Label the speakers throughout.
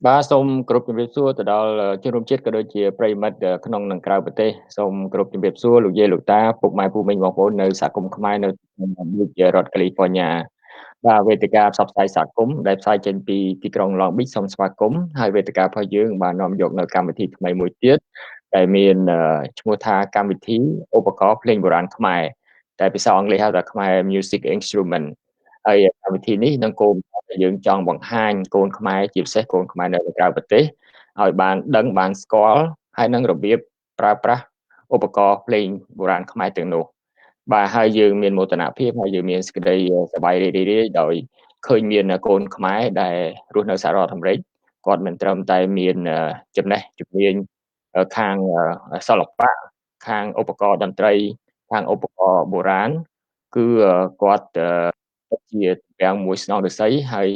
Speaker 1: បាទសូមគោរពជំរាបសួរទៅដល់ជនរួមជាតិក៏ដូចជាប្រិយមិត្តក្នុងនិងក្រៅប្រទេសសូមគោរពជំរាបសួរលោកយាយលោកតាពុកម៉ែពូមីងបងប្អូននៅសហគមន៍ខ្មែរនៅរដ្ឋកាលីហ្វ័រញ៉ាបាទវេទិកាផ្សព្វផ្សាយសហគមន៍ដែលផ្សាយចេញពីទីក្រុង Long Beach សូមស្វាគមន៍ហើយវេទិការបស់យើងបាននាំយកនៅកម្មវិធីថ្មីមួយទៀតដែលមានឈ្មោះថាកម្មវិធីឧបករណ៍ភ្លេងបុរាណខ្មែរតែភាសាអង់គ្លេសហៅថា Khmer Music Instrument ហើយកម្មវិធីនេះនឹងគោលយើងចង់បង្ហាញកូនខ្មែរជាពិសេសកូនខ្មែរនៅក្រៅប្រទេសឲ្យបានដឹងបានស្គាល់ហើយនឹងរបៀបប្រើប្រាស់ឧបករណ៍ភ្លេងបុរាណខ្មែរទាំងនោះបាទហើយយើងមានមោទនភាពហើយយើងមានសេចក្តីសប្បាយរីករាយដោយឃើញមានកូនខ្មែរដែលរស់នៅសហរដ្ឋអាមេរិកគាត់មិនត្រឹមតែមានចំណេះជំនាញខាងសិល្បៈខាងឧបករណ៍តន្ត្រីខាងឧបករណ៍បុរាណគឺគាត់ជាទាំងមួយស្នងឫស្សីហើយ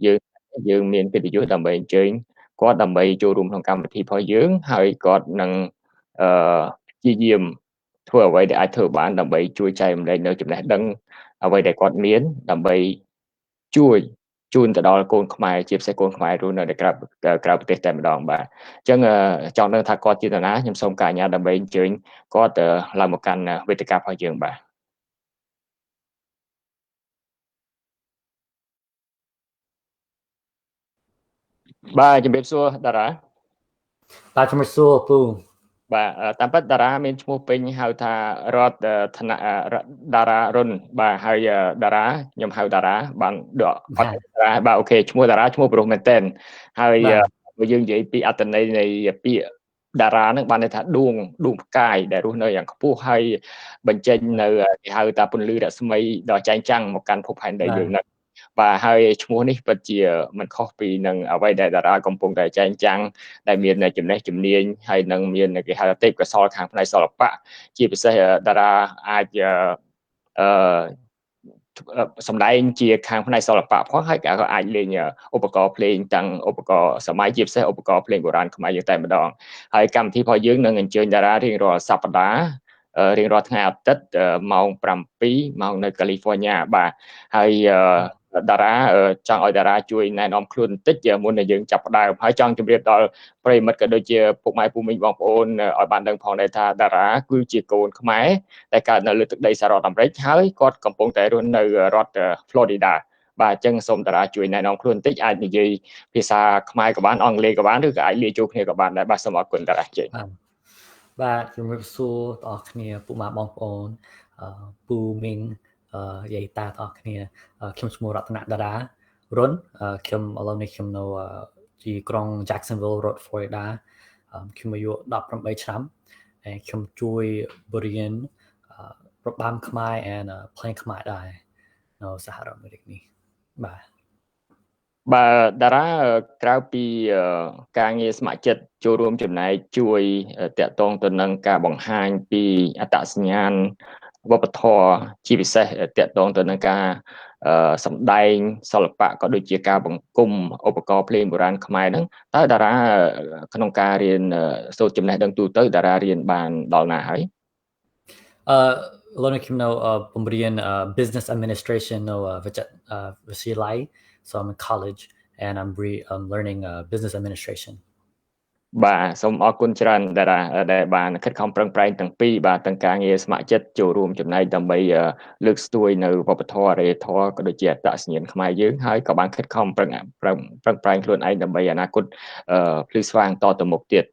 Speaker 1: យើងមានកិត្តិយសដើម្បីអញ្ជើញគាត់ដើម្បីចូលរួមក្នុងកម្មវិធីរបស់យើងហើយគាត់នឹងព្យាយាមធ្វើអ្វីដែលអាចធ្វើបានដើម្បីជួយចែករំលែកនៅចំណេះដឹងអ្វីដែលគាត់មានដើម្បីជួយជូនទៅដល់កូនខ្មែរជាពិសេសកូនខ្មែររស់នៅក្រៅប្រទេសតែម្ដងបាទអញ្ចឹងចង់ដឹងថាគាត់ជាតាណាខ្ញុំសូមការអនុញ្ញាតដើម្បីអញ្ជើញគាត់ឡើងមកកាន់វេទិការបស់យើងបាទបាទជំរាបសួរតារា
Speaker 2: បាទជំរាបសួរពូ
Speaker 1: បាទតាមពិតតារាមានឈ្មោះពេញហៅថាRorthanakdara Run បាទហើយតារាខ្ញុំហៅតារាបានដកអត់តារាបាទអូខេឈ្មោះតារាឈ្មោះប្រុសមែនតើហើយយើងនិយាយពីអត្ថន័យនៃពាក្យតារានឹងបានន័យថាដួងផ្កាយដែលរស់នៅយ៉ាងខ្ពស់ហើយបញ្ចេញនៅគេហៅថាពន្លឺរស្មីដ៏ចែងចាំងមកកាន់ភពផែនដីយើងនេះបាទហើយឈ្មោះនេះពិតជាមិនខុសពីនឹងអ្វីដែលតារាកំពុងតែចែងចាំងដែលមានចំណេះជំនាញហើយនឹងមានគេហៅថាទេពកោសល្យខាងផ្នែកសិល្បៈជាពិសេសតារាអាចសម្ដែងជាខាងផ្នែកសិល្បៈផងហើយក៏អាចលេងឧបករណ៍ភ្លេងទាំងឧបករណ៍សម័យជាពិសេសឧបករណ៍ភ្លេងបុរាណខ្មែរយើងតែម្ដងហើយកម្មវិធីរបស់យើងនឹងអញ្ជើញតារារៀងរាល់សប្តាហ៍រៀងរាល់ថ្ងៃអាទិត្យម៉ោង 7 ម៉ោងនៅកាលីហ្វ័រញ៉ាបាទហើយតារាចង់ឲ្យតារាជួយណែនាំខ្លួនបន្តិចមុនដែលយើងចាប់ផ្ដើមហើយចង់ជម្រាបដល់ប្រិយមិត្តក៏ដូចជាពុកម៉ែពូមីងបងប្អូនឲ្យបានដឹងផងដែរថាតារាគឺជាកូនខ្មែរដែលកើតនៅលើទឹកដីសហរដ្ឋអាមេរិកហើយគាត់កំពុងតែរស់នៅរដ្ឋ Florida បាទអញ្ចឹងសូមតារាជួយណែនាំខ្លួនបន្តិចអាចនិយាយភាសាខ្មែរក៏បានអង់គ្លេសក៏បានឬក៏អាចលាយចូលគ្នាក៏បានដែរបាទសូមអរគុណតារាជ័យ
Speaker 2: បាទជំរាបសួរបងប្អូនគ្នាពុកម៉ែបងប្អូនពូមីងយាយតាបងប្អូនគ្នាខ្ញុំឈ្មោះរតនតារារុនខ្ញុំឥឡូវនេះខ្ញុំនៅជាក្រុង Jacksonvilleរដ្ឋ Florida ខ្ញុំអាយុ18ឆ្នាំហើយខ្ញុំជួយបរៀនរបាំខ្មែរ and ភ្លេងខ្មែរដែរនៅសហរដ្ឋអាមេរិកនេះ
Speaker 1: បាទតារាក្រៅពីការងារស្ម័គ្រចិត្តចូលរួមចំណែកជួយតាក់ទងទៅនឹងការបង្ហាញពីអត្តសញ្ញាណវប្បធម៌ជាពិសេសតាក់ទងទៅនឹងការសម្ដែងសិល្បៈក៏ដូចជាការបង្គុំឧបករណ៍ភ្លេងបុរាណខ្មែរហ្នឹងតើតារាក្នុងការរៀនសូត្រចំណេះដឹងទូទៅតារារៀនបានដល់ណាហើយ
Speaker 2: ឥឡូវនេះខ្ញុំនៅបង្រៀន business administration នៅវិទ្យាល័យ so I'm in college and I'm learning business administration
Speaker 1: បាទសូមអរគុណច្រើនតារាដែលបានខិតខំប្រឹងប្រែងទាំងពីរបាទទាំងការងារស្ម័គ្រចិត្តចូលរួមចំណែកដើម្បីលើកស្ទួយនៅវប្បធម៌អរិយធម៌ក៏ដូចជាអត្តសញ្ញាណខ្មែរយើងហើយក៏បានខិតខំប្រឹងប្រែងខ្លួនឯងដើម្បីអនាគតភ្លឺស្វាងតទៅមុខទៀត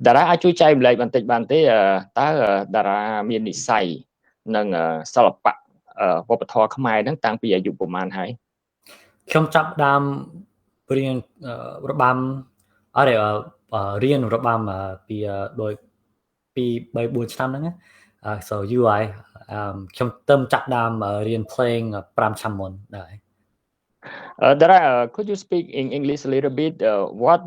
Speaker 1: តារាអាចជួយចែកម្លែកបន្តិចបានទេតើតារាមាននិស្ស័យនឹងសិល្បៈវប្បធម៌ខ្មែរហ្នឹងតាំងពីអាយុប្រហែលហើយ
Speaker 2: ខ្ញុំចាប់ដើមរៀនរបាំរៀនរបាំពីដោយ2 3 4ឆ្នាំហ្នឹង so UI ខ្ញុំទៅចាប់ដើមរៀន playing 5ឆ្នាំមុនដែរ
Speaker 1: Dara, could you speak in English a little bit? What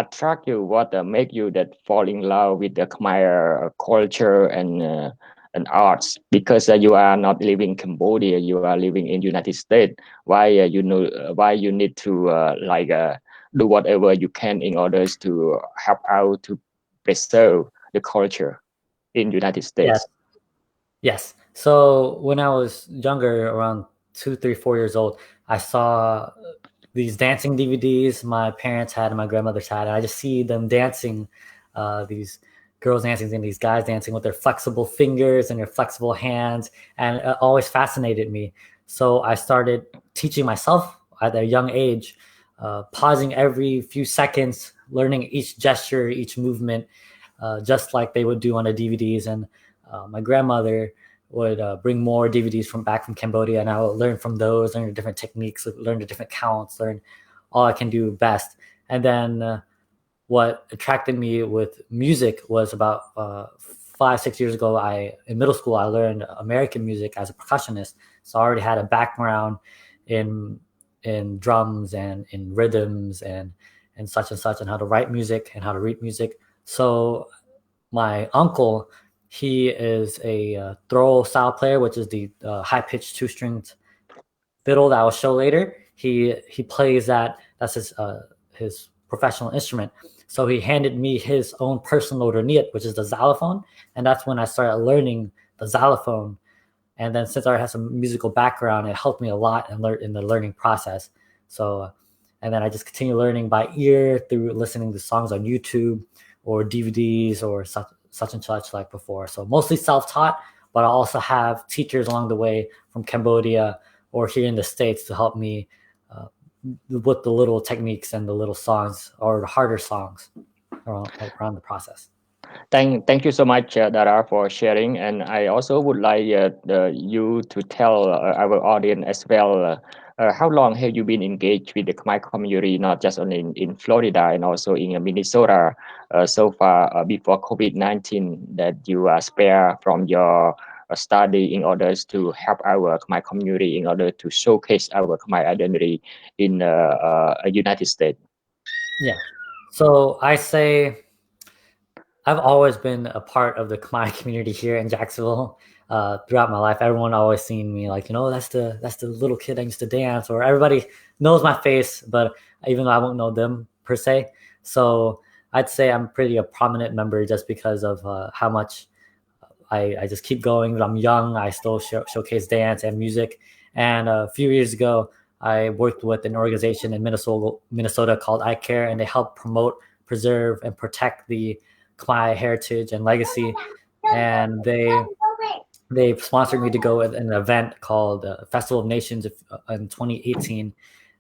Speaker 1: attract you? What make you that fall in love with the Khmer culture and arts? Because you are not living in Cambodia, you are living in United States. Why you need to do whatever you can in order to help out to preserve the culture in United States?
Speaker 2: Yes. So when I was younger, around 2, 3, 4 years old, I saw these dancing DVDs my parents had and my grandmother's had, and I just see them dancing, these girls dancing and these guys dancing with their flexible fingers and their flexible hands, and it always fascinated me. So I started teaching myself at a young age, pausing every few seconds, learning each gesture, each movement, just like they would do on the DVDs. And my grandmother would bring more DVDs from Cambodia, and I would learn from those, learn the different techniques, learn the different counts, learn all I can do best. And then what attracted me with music was about 5-6 years ago. In middle school, I learned American music as a percussionist, so I already had a background in drums and in rhythms and such and such, and how to write music and how to read music. So my uncle, he is a TRO style player, which is the high-pitched 2-stringed fiddle that I'll show later. He plays that. That's his professional instrument. So he handed me his own personal Rorthanakdara, which is the xylophone, and that's when I started learning the xylophone. And then since I had some musical background, it helped me a lot in the learning process. So, and then I just continue learning by ear through listening to songs on YouTube or DVDs or such and such like before. So mostly self-taught, but I also have teachers along the way from Cambodia or here in the States to help me with the little techniques and the little songs or the harder songs around the process.
Speaker 1: Thank you so much, Dara, for sharing. And I also would like you to tell our audience as well, how long have you been engaged with the Khmer community, not just only in Florida and also in Minnesota so far before COVID-19, that you are spared from your study in order to help our Khmer community in order to showcase our Khmer identity in United States?
Speaker 2: Yeah. So I say I've always been a part of the Khmer community here in Jacksonville throughout my life. Everyone always seen me like, that's the little kid I used to dance, or everybody knows my face, but even though I won't know them per se. So I'd say I'm pretty a prominent member just because of how much I just keep going. When I'm young, I still showcase dance and music. And a few years ago, I worked with an organization in Minnesota called I Care, and they help promote, preserve, and protect the Khmer heritage and legacy. And they sponsored me to go at an event called Festival of Nations in 2018.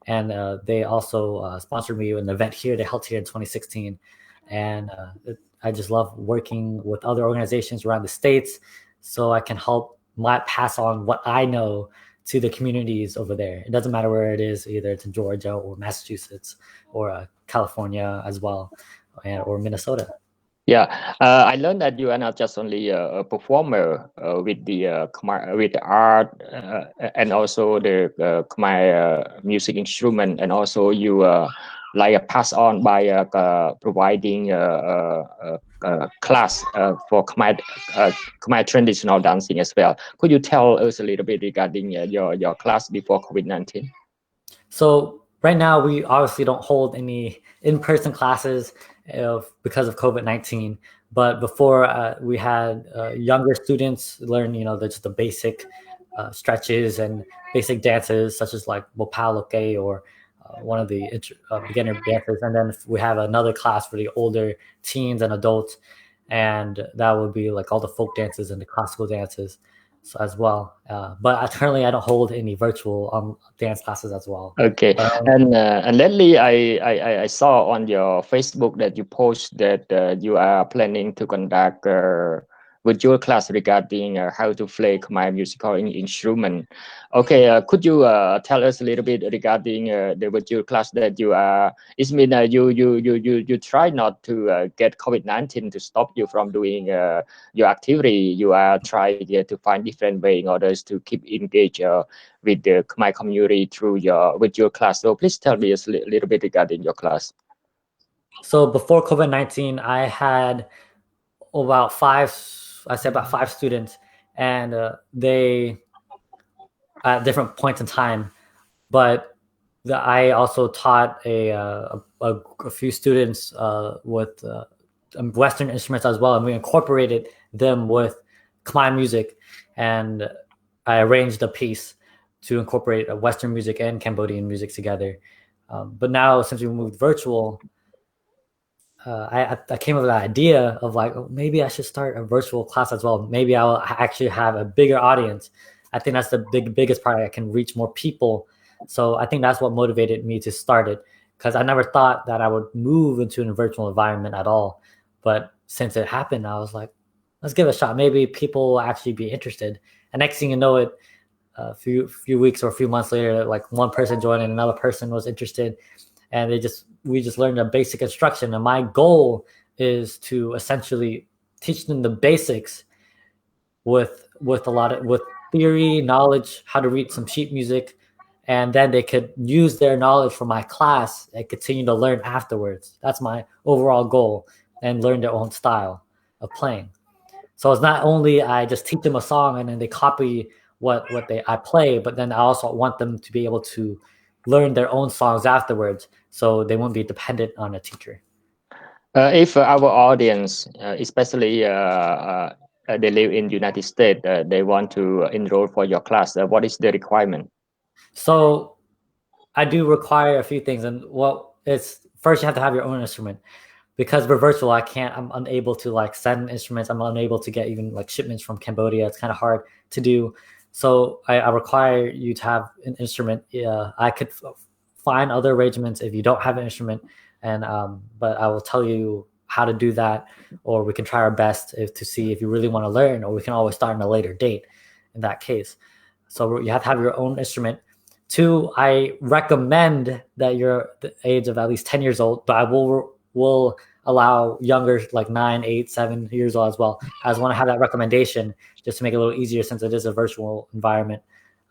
Speaker 2: And they also sponsored me an event here they held here in 2016. And I just love working with other organizations around the States so I can help pass on what I know to the communities over there. It doesn't matter where it is, either it's in Georgia or Massachusetts or California as well, or Minnesota.
Speaker 1: Yeah, I learned that you are not just only a performer with the art and also the Khmer music instrument, and also you like pass on by providing class for Khmer traditional dancing as well. Could you tell us a little bit regarding your class before COVID-19?
Speaker 2: So right now we obviously don't hold any in-person classes because of COVID-19, but before we had younger students learn, just the basic stretches and basic dances such as like Bopaloke or one of the beginner dances, and then we have another class for the older teens and adults, and that would be like all the folk dances and the classical dances as well. But currently I don't hold any virtual dance classes as well.
Speaker 1: Okay. And lately I saw on your Facebook that you post that you are planning to conduct virtual class regarding how to play Khmer musical instrument. Okay, could you tell us a little bit regarding the virtual class that you are? It means you try not to get COVID-19 to stop you from doing your activity. You are trying to find different way in order to keep engaged with the Khmer community through your virtual class. So please tell me a little bit regarding your class.
Speaker 2: So before COVID-19, I had about five students, and they at different points in time. But I also taught a few students with Western instruments as well, and we incorporated them with Khmer music, and I arranged a piece to incorporate Western music and Cambodian music together. But now since we moved virtual, I came up with the idea of like, oh, maybe I should start a virtual class as well. Maybe I'll actually have a bigger audience. I think that's the biggest part. I can reach more people. So I think that's what motivated me to start it, because I never thought that I would move into a virtual environment at all. But since it happened, I was like, let's give it a shot. Maybe people will actually be interested. And next thing you know, it a few weeks or a few months later, like one person joined and another person was interested, and we just learned a basic instruction. And my goal is to essentially teach them the basics with theory, knowledge, how to read some sheet music, and then they could use their knowledge from my class and continue to learn afterwards. That's my overall goal, and learn their own style of playing. So it's not only I just teach them a song and then they copy what I play, but then I also want them to be able to learn their own songs afterwards, so they won't be dependent on a teacher.
Speaker 1: If our audience, especially they live in United States, they want to enroll for your class, what is the requirement?
Speaker 2: So I do require a few things, and it's first you have to have your own instrument, because we're virtual. I'm unable to like send instruments. I'm unable to get even like shipments from Cambodia. It's kind of hard to do. So I require you to have an instrument. I could find other arrangements if you don't have an instrument, and but I will tell you how to do that, or we can try our best to see if you really want to learn, or we can always start on a later date in that case. So you have to have your own instrument. 2, I recommend that you're the age of at least 10 years old, but I will allow younger, like 9, 8, 7 years old as well. I just want to have that recommendation just to make it a little easier, since it is a virtual environment.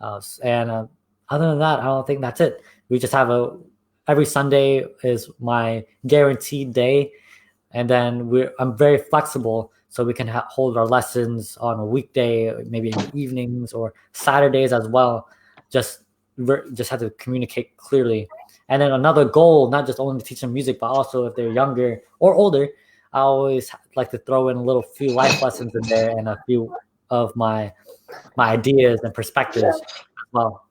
Speaker 2: And other than that, I don't think that's it. We just have every Sunday is my guaranteed day, and then I'm very flexible, so we can hold our lessons on a weekday, maybe in the evenings or Saturdays as well. Just have to communicate clearly. And then another goal, not just only to teach them music, but also if they're younger or older, I always like to throw in a few life lessons in there, and a few of my ideas and perspectives as well.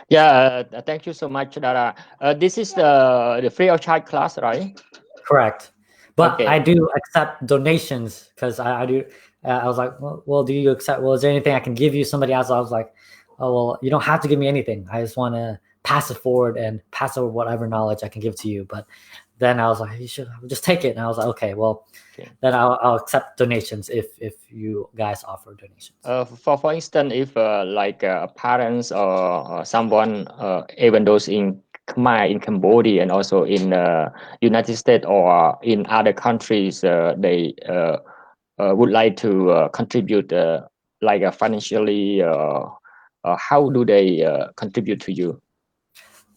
Speaker 1: Yeah, thank you so much, Dara. This is the free of charge class, right?
Speaker 2: Correct. But
Speaker 1: okay.
Speaker 2: I do accept donations, because I do. I was like, well, do you accept? Well, is there anything I can give you? Somebody else, I was like, oh, well, you don't have to give me anything. I just want to pass it forward and pass over whatever knowledge I can give to you. But then I was like, you should just take it. And I was like, okay, well, then I'll accept donations if you guys offer donations.
Speaker 1: For instance, if like parents or someone, even those in Khmer, in Cambodia, and also in United States or in other countries, they would like to contribute like financially, how do they contribute to you?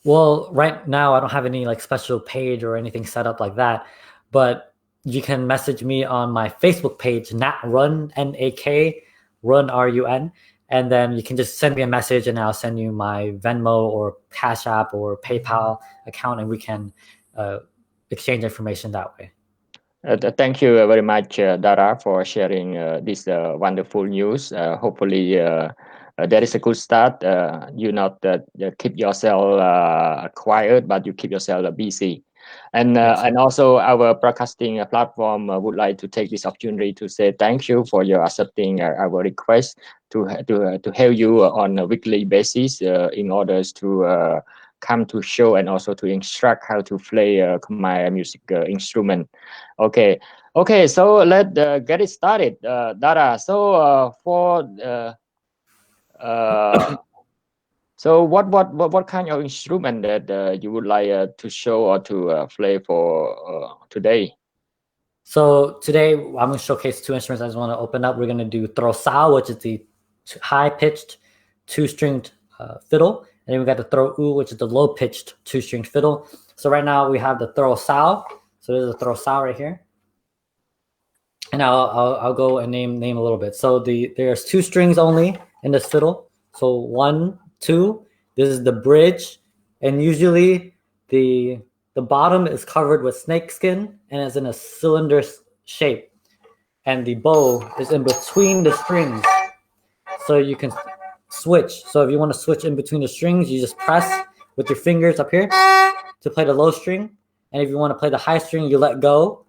Speaker 2: Well, right now I don't have any like special page or anything set up like that, but you can message me on my Facebook page, Run, N-A-K, Run, R-U-N, and then you can just send me a message and I'll send you my Venmo or Cash App or PayPal account, and we can exchange information that way.
Speaker 1: Thank you very much, Dara, for sharing this wonderful news. Hopefully, there is a good start. You not keep yourself quiet, but you keep yourself busy. And also our broadcasting platform would like to take this opportunity to say thank you for your accepting our request to help you on a weekly basis in order to come to show and also to instruct how to play Khmer music instrument. Okay, so let's get it started, Dara. So so what kind of instrument that you would like to show or to play for today?
Speaker 2: So today I'm going to showcase 2 instruments. I just want to open up. We're going to do TRO SOR, which is the high-pitched 2-stringed fiddle, and then we got the TRO OU, which is the low-pitched 2-stringed fiddle. So right now we have the TRO SOR. So there's a TRO SOR right here, and I'll go and name a little bit. So there's 2 strings only in this fiddle. So 1, 2. This is the bridge, and usually the bottom is covered with snake skin and is in a cylinder shape, and the bow is in between the strings, so you can switch. So if you want to switch in between the strings, you just press with your fingers up here to play the low string. And if you want to play the high string, you let go.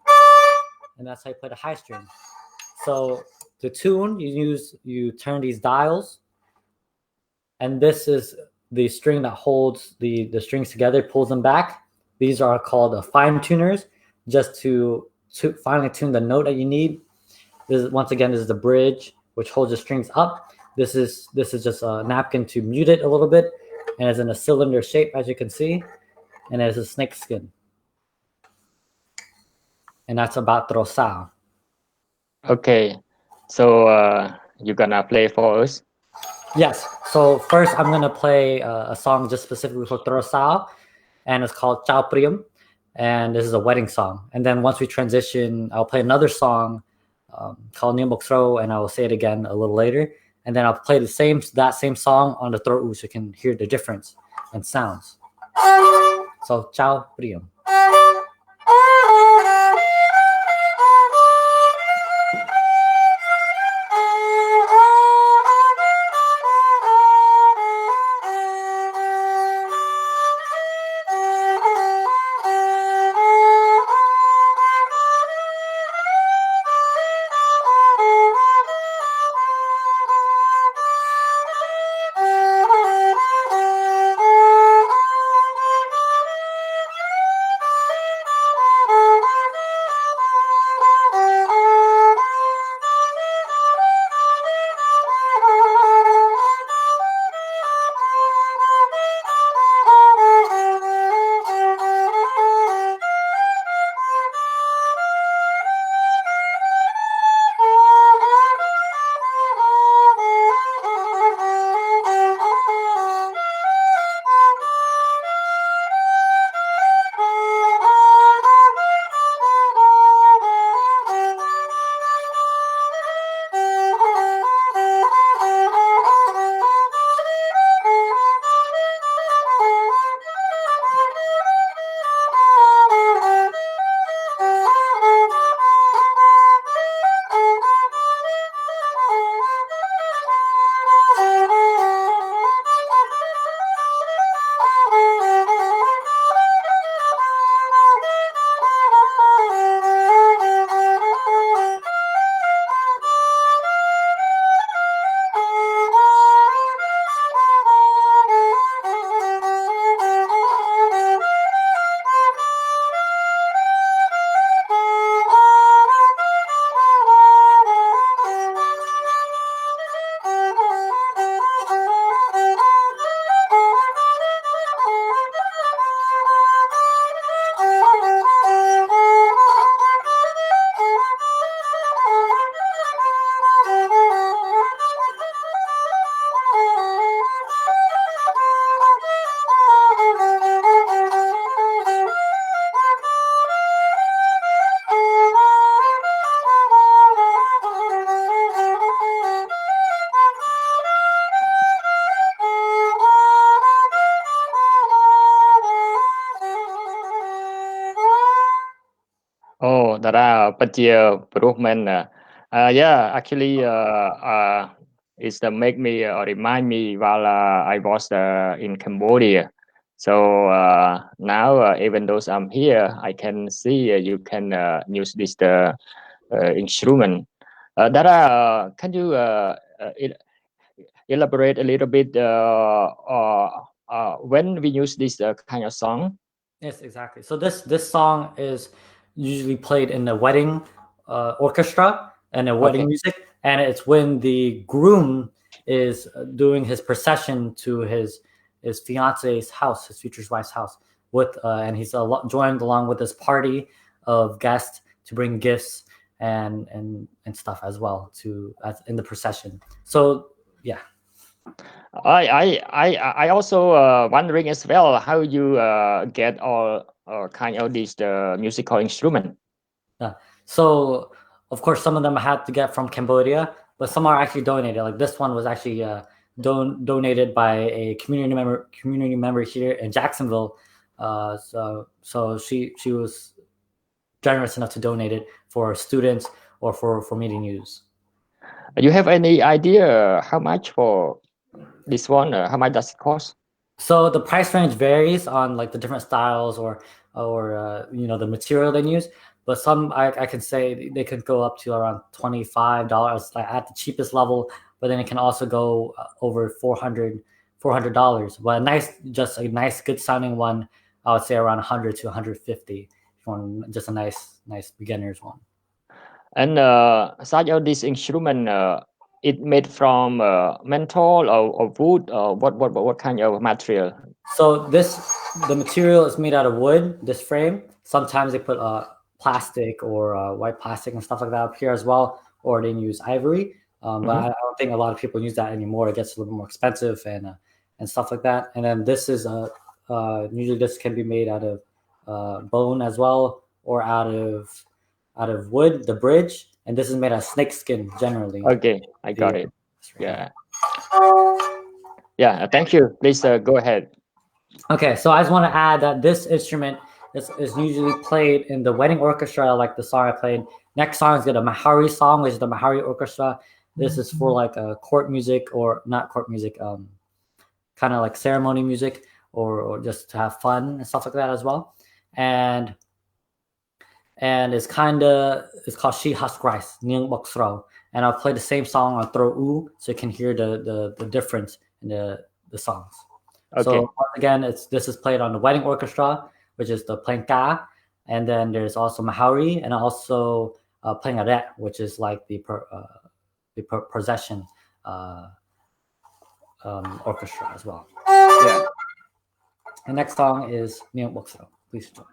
Speaker 2: And that's how you play the high string. So to tune, you turn these dials. And this is the string that holds the strings together, pulls them back. These are called fine tuners, just to finally tune the note that you need. This is the bridge, which holds the strings up. This is just a napkin to mute it a little bit, and it's in a cylinder shape, as you can see, and it's a snake skin. And that's about TRO SOR.
Speaker 1: Okay, so you're gonna play for us?
Speaker 2: Yes. So first, I'm gonna play a song just specifically for TRO SOR, and it's called Chao Priam, and this is a wedding song. And then once we transition, I'll play another song called Niêm Bộc Thro, and I will say it again a little later. And then I'll play that same song on the TRO OU so you can hear the difference in sounds. So Chao Priam.
Speaker 1: Oh, Dara, but yeah, improvement. Yeah, actually, it's the make me or remind me while I was in Cambodia. So now, even though I'm here, I can see you can use this instrument. Dara, can you elaborate a little bit when we use this kind of song?
Speaker 2: Yes, exactly. So this song is usually played in the wedding orchestra and the wedding music, and it's when the groom is doing his procession to his fiance's house, his future wife's house, with and he's joined along with this party of guests to bring gifts and stuff as well in the procession. So yeah.
Speaker 1: I also wondering as well how you get all kind of these musical instrument.
Speaker 2: So of course some of them I had to get from Cambodia, but some are actually donated. Like this one was actually donated by a community member here in Jacksonville. So she was generous enough to donate it for students or for me to use.
Speaker 1: You have any idea how much for this one? How much does it cost?
Speaker 2: So the price range varies on like the different styles or the material they use. But some I can say they could go up to around $25 at the cheapest level. But then it can also go over $400. But a nice good sounding one, I would say around 100 to 150. If you want just a nice beginner's one.
Speaker 1: And such of this instrument, it made from menthol or wood, or what kind of material?
Speaker 2: So the material is made out of wood. This frame. Sometimes they put plastic or white plastic and stuff like that up here as well, or they use ivory. But I don't think a lot of people use that anymore. It gets a little bit more expensive and stuff like that. And then this is usually this can be made out of bone as well, or out of wood. The bridge, and this is made out of snake skin generally.
Speaker 1: Okay, I got it. Yeah. Yeah. Thank you. Please go ahead.
Speaker 2: Okay, so I just want to add that this instrument is usually played in the wedding orchestra, like the song I played. Next song is the Mahari song, which is the Mahari orchestra. This is for like court music, or not court music, kind of like ceremony music, or just to have fun and stuff like that as well. And it's called She Husk Rice, Nyung Bok Sro. And I'll play the same song on TRO OU, so you can hear the difference in the songs.
Speaker 1: Okay.
Speaker 2: So once again, this is played on the wedding orchestra, which is the playing ka, and then there's also Mahari, and also playing aret, which is like the procession orchestra as well.
Speaker 1: Yeah.
Speaker 2: The next song is Nyung Bok Sro. Please enjoy.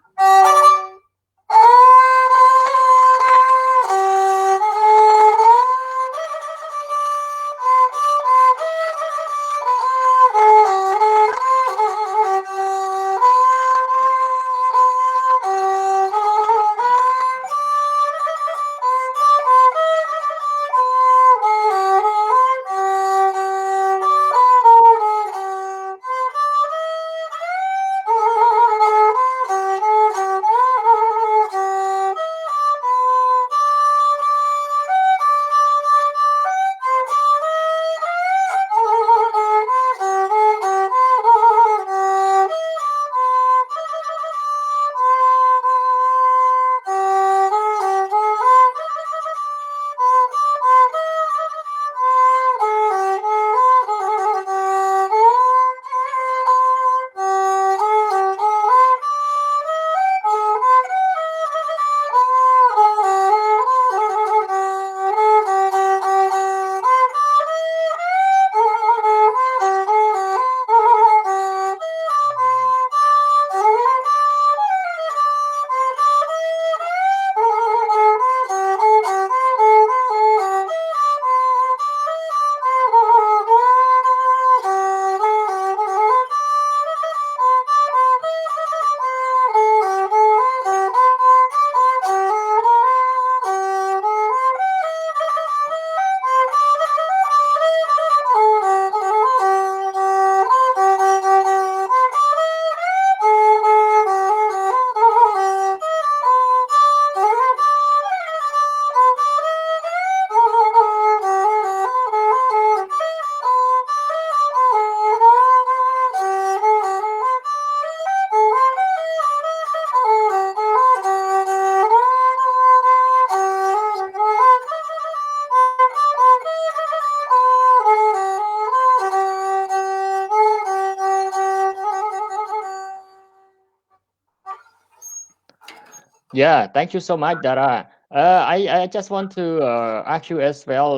Speaker 1: Yeah, thank you so much, Dara. I just want to ask you as well.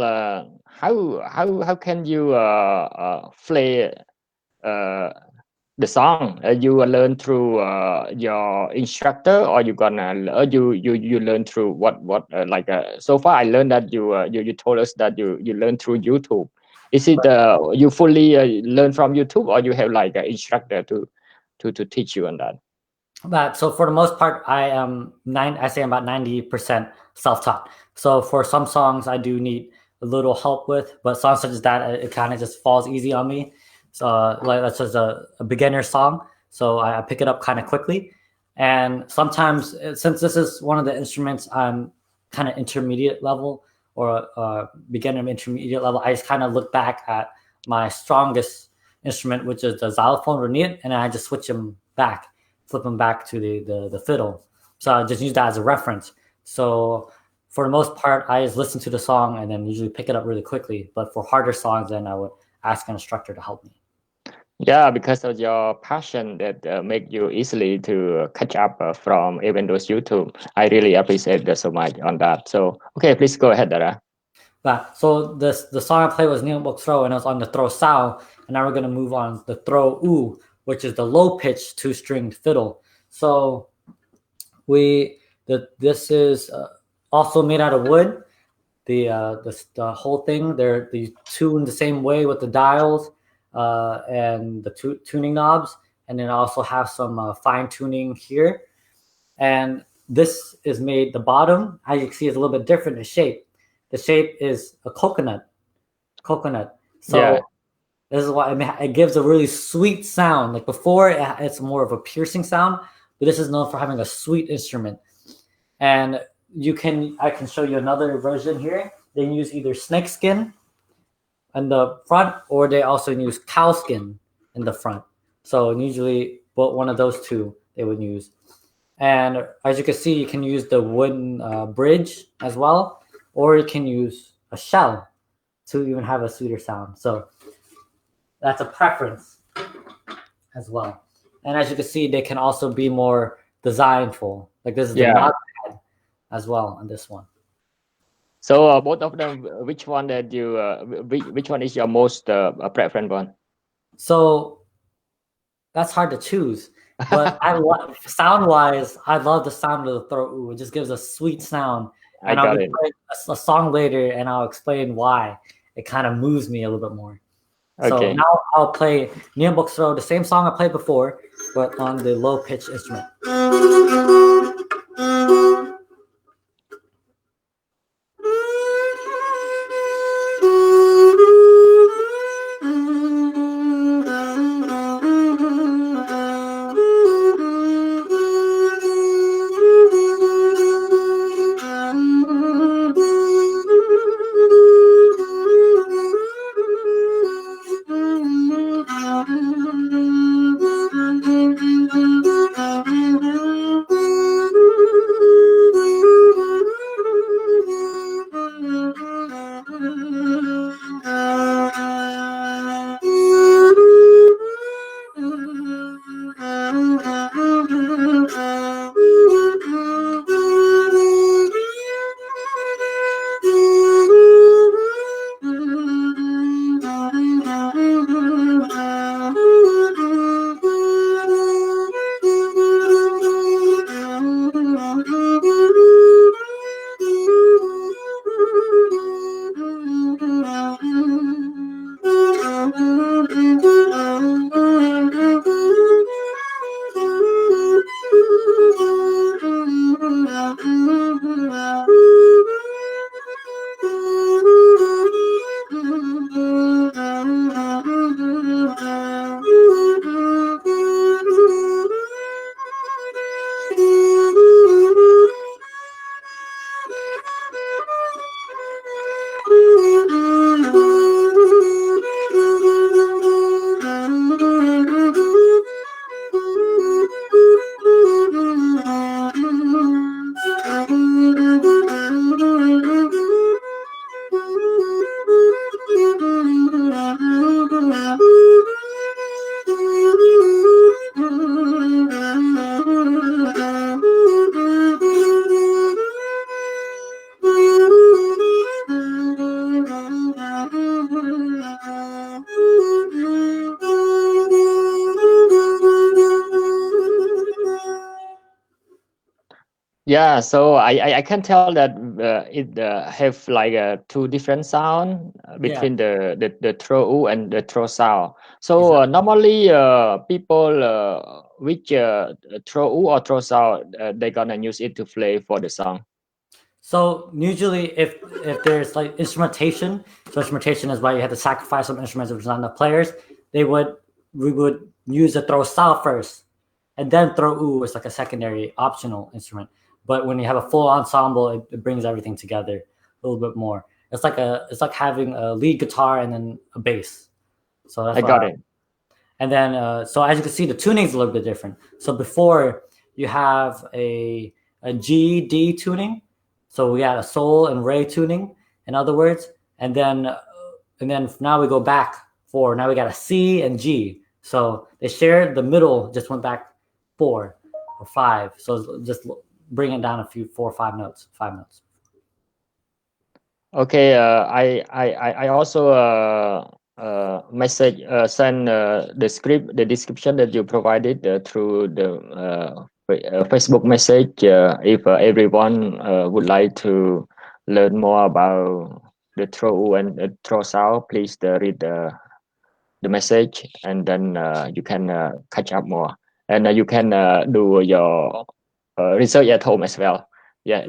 Speaker 1: How can you play the song? You learn through your instructor, or you learn through what so far I learned that you told us that you learn through YouTube. Is it you fully learn from YouTube, or you have like an instructor to teach you on that?
Speaker 2: But so for the most part, I say I'm about 90% self-taught. So for some songs I do need a little help with, but songs such as that, it kind of just falls easy on me. So like that's just a beginner song, so I pick it up kind of quickly. And sometimes, since this is one of the instruments I'm kind of intermediate level, or beginner intermediate level, I just kind of look back at my strongest instrument, which is the xylophone Rorthanakdara, and I just flip them back to the fiddle. So I just use that as a reference. So for the most part, I just listen to the song and then usually pick it up really quickly. But for harder songs, then I would ask an instructor to help me.
Speaker 1: Yeah, because of your passion that make you easily to catch up from even those YouTube. I really appreciate that so much on that. So, okay, please go ahead, Dara.
Speaker 2: So the song I played was Nyambok Thro, and it was on the TRO SOR, and now we're going to move on the TRO OU, which is the low-pitched two-stringed fiddle. So this is also made out of wood. The whole thing, they're tuned the same way with the dials and the tuning knobs, and then also have some fine tuning here. And this is made, the bottom, as you can see, is a little bit different in shape. The shape is a coconut. So this is why it gives a really sweet sound. Like before, it's more of a piercing sound, but this is known for having a sweet instrument. And I can show you another version here. They use either snake skin in the front, or they also use cow skin in the front. So usually, one of those two they would use. And as you can see, you can use the wooden bridge as well, or you can use a shell to even have a sweeter sound. So that's a preference as well. And as you can see, they can also be more designful. Like this is the knob pad as well on this one.
Speaker 1: So both of them, which one that you, which one is your most preferred one?
Speaker 2: So that's hard to choose. But sound-wise, I love the sound of the TRO OU. It just gives a sweet sound. And I'll be playing a song later, and I'll explain why. It kind of moves me a little bit more. Okay. So now I'll play Nyambok Thro, the same song I played before, but on the low-pitched instrument.
Speaker 1: Yeah, so I can tell that it have like two different sound between the TRO OU and the TRO SOR. So normally people which TRO OU or TRO SOR they gonna use it to play for the song.
Speaker 2: So usually if there's like instrumentation, so instrumentation is why you have to sacrifice some instruments if there's not enough players, we would use the TRO SOR first, and then TRO OU is like a secondary optional instrument. But when you have a full ensemble, it brings everything together a little bit more. It's like having a lead guitar and then a bass. So that's
Speaker 1: I got it.
Speaker 2: And then, so as you can see, the tuning is a little bit different. So before you have a G, D tuning. So we got a sol and re tuning, in other words. And then now we go back four. Now we got a C and G. So they shared the middle, just went back 4 or 5. So just bring it down a few, 4 or 5 notes, 5 notes.
Speaker 1: Okay, I also send the description that you provided through the Facebook message. If everyone would like to learn more about the TRO OU and TRO SOR, please read the message, and then you can catch up more, and you can do your research at home as well. Yeah,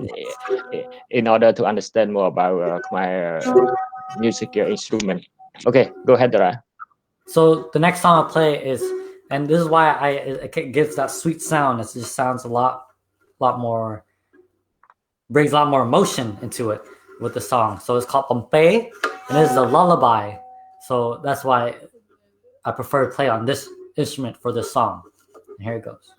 Speaker 1: in order to understand more about Khmer music instrument. Okay, go ahead, Dara.
Speaker 2: So the next song I'll play is, and this is why it gives that sweet sound. It just sounds a lot more, brings a lot more emotion into it with the song. So it's called Pompeii, and it is a lullaby. So that's why I prefer to play on this instrument for this song. And here it goes.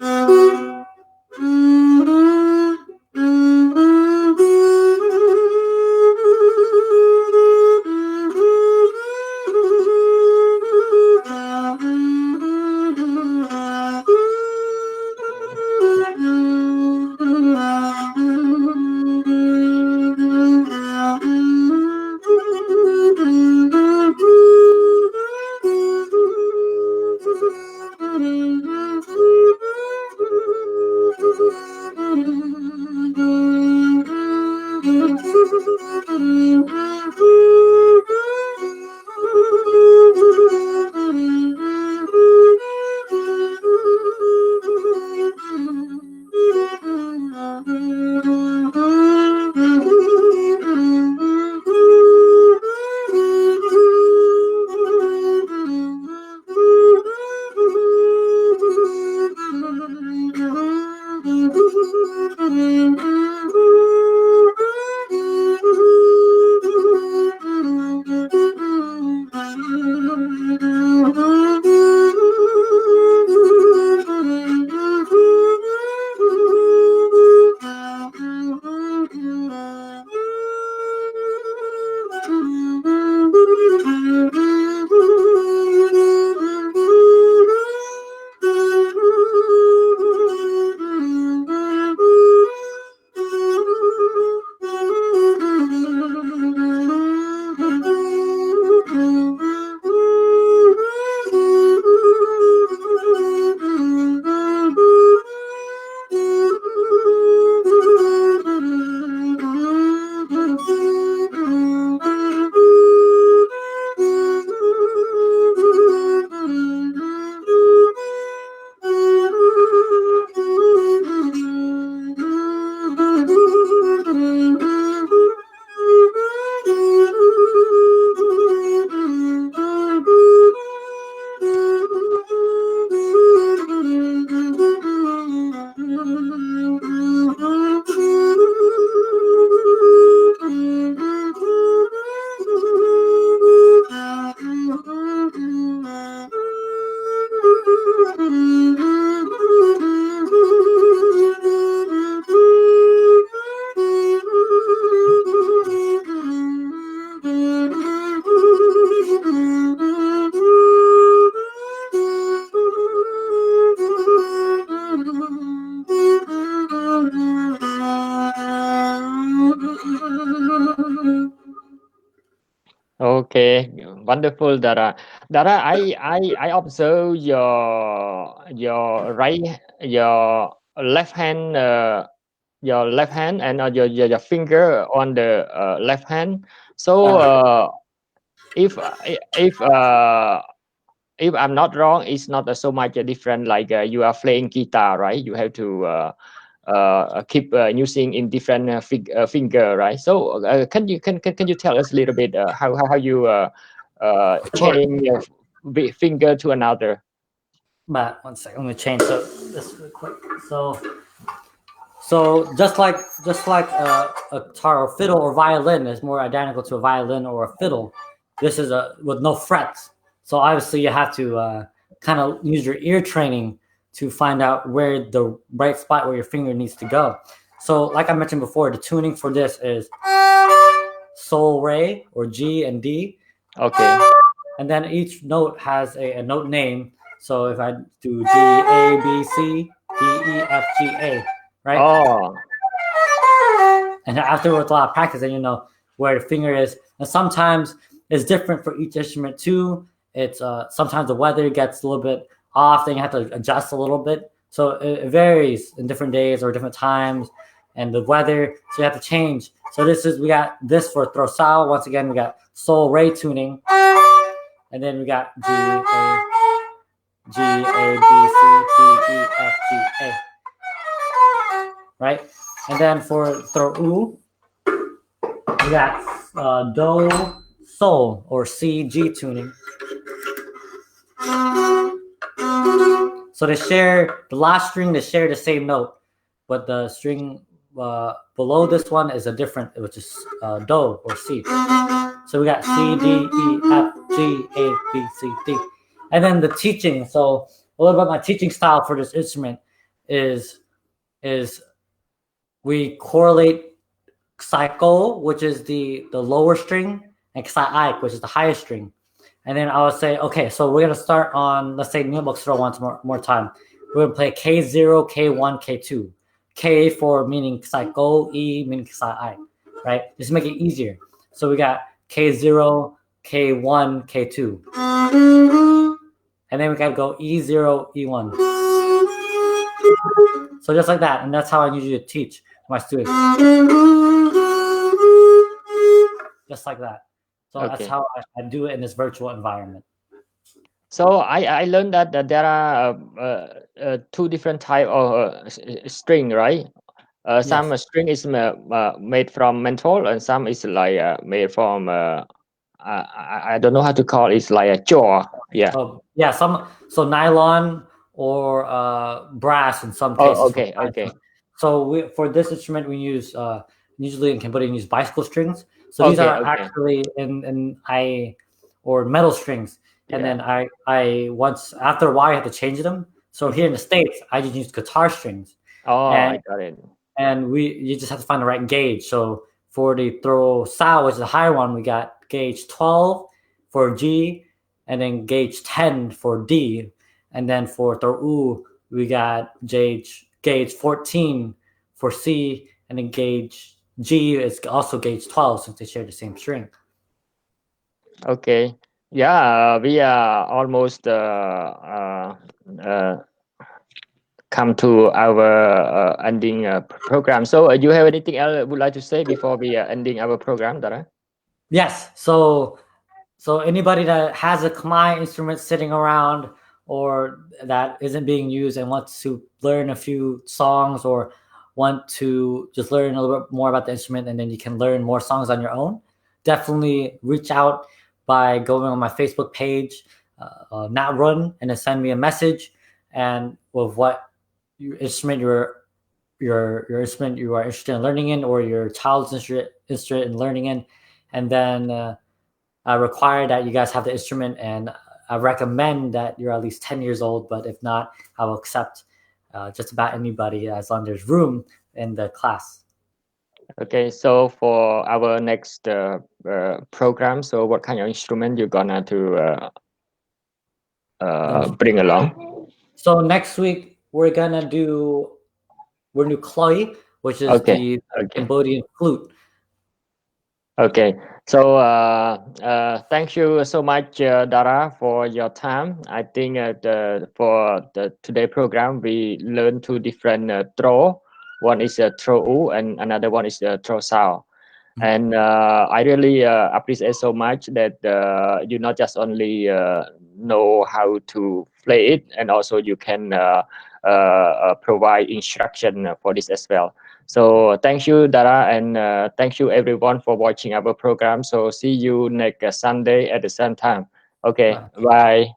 Speaker 1: Okay, wonderful, Dara. Dara, I observe your left hand and your finger on the left hand. So if I'm not wrong, it's not so much different. Like you are playing guitar, right? You have to keep using in different finger, right? So can you tell us a little bit how you change your finger to another?
Speaker 2: But 1 second, I'm gonna change this real quick. So just like a guitar or fiddle or violin is more identical to a violin or a fiddle, this is with no frets. So obviously you have to kind of use your ear training to find out where the right spot where your finger needs to go. So like I mentioned before, the tuning for this is Sol, Re, or G and D.
Speaker 1: Okay.
Speaker 2: And then each note has a note name. So if I do G, A, B, C, D, E, F, G, A, right?
Speaker 1: Oh.
Speaker 2: And afterwards, a lot of practice, and you know where the finger is. And sometimes it's different for each instrument too. It's sometimes the weather gets a little bit off, then you have to adjust a little bit. So it varies in different days or different times, and the weather. So you have to change. So we got this for TRO SOR. Once again, we got Sol, Re tuning, and then we got G, A, B, C, D, E, F, G, A. Right? And then for TRO OU, we got Do, Sol, or C, G tuning. So the last string, they share the same note, but the string below this one is a different, which is Do or C. So we got C, D, E, F, G, A, B, C, D. And then the teaching. So a little bit my teaching style for this instrument is we correlate Psycho, which is the lower string, and Ksai, which is the highest string. And then I would say, okay, so we're gonna start on, let's say Nyumbok once more time. We're gonna play K0, K1, K2. K for meaning Psycho, E meaning Ksai, right? Just make it easier. So we got K0, K1, K2. And then we gotta go E0, E1. So just like that, and that's how I usually teach my students. Just like that. So that's how I do it in this virtual environment.
Speaker 1: So I learned that there are two different type of string, right? Some string is made from menthol, and some is like made from I don't know how to call it. It's like a jaw. Yeah.
Speaker 2: Yeah. So nylon or brass in some cases.
Speaker 1: Okay.
Speaker 2: So for this instrument, we use usually in Cambodia, we use bicycle strings. So these are actually or metal strings. And then I once after a while I had to change them. So here in the States, I just use guitar strings.
Speaker 1: I got it.
Speaker 2: And you just have to find the right gauge. So for the TRO SOR, which is the higher one, we got gauge 12 for G, and then gauge 10 for D. And then for TRO OU, we got gauge 14 for C, and then gauge G is also gauge 12 since they share the same string.
Speaker 1: Okay. Yeah, we are almost come to our ending program. So you have anything else you would like to say before we are ending our program, Dara?
Speaker 2: Yes. So anybody that has a Khmer instrument sitting around or that isn't being used and wants to learn a few songs or want to just learn a little bit more about the instrument, and then you can learn more songs on your own, definitely reach out by going on my Facebook page, Not Run, and then send me a message and with what instrument your instrument you are interested in learning in, or your child's interested in learning in, and then I require that you guys have the instrument, and I recommend that you're at least 10 years old, but if not, I will accept just about anybody as long as there's room in the class.
Speaker 1: Okay, so for our next program, so what kind of instrument you're gonna to bring along?
Speaker 2: So next week we're gonna do Chloe, which is the Cambodian flute.
Speaker 1: Okay, so thank you so much, Dara, for your time. I think for the today program we learned two different TRO. One is TRO OU and another one is TRO SOR. And I really appreciate so much that you not just only know how to play it, and also you can provide instruction for this as well. So thank you, Dara, and thank you everyone for watching our program. So see you next Sunday at the same time. Okay, bye.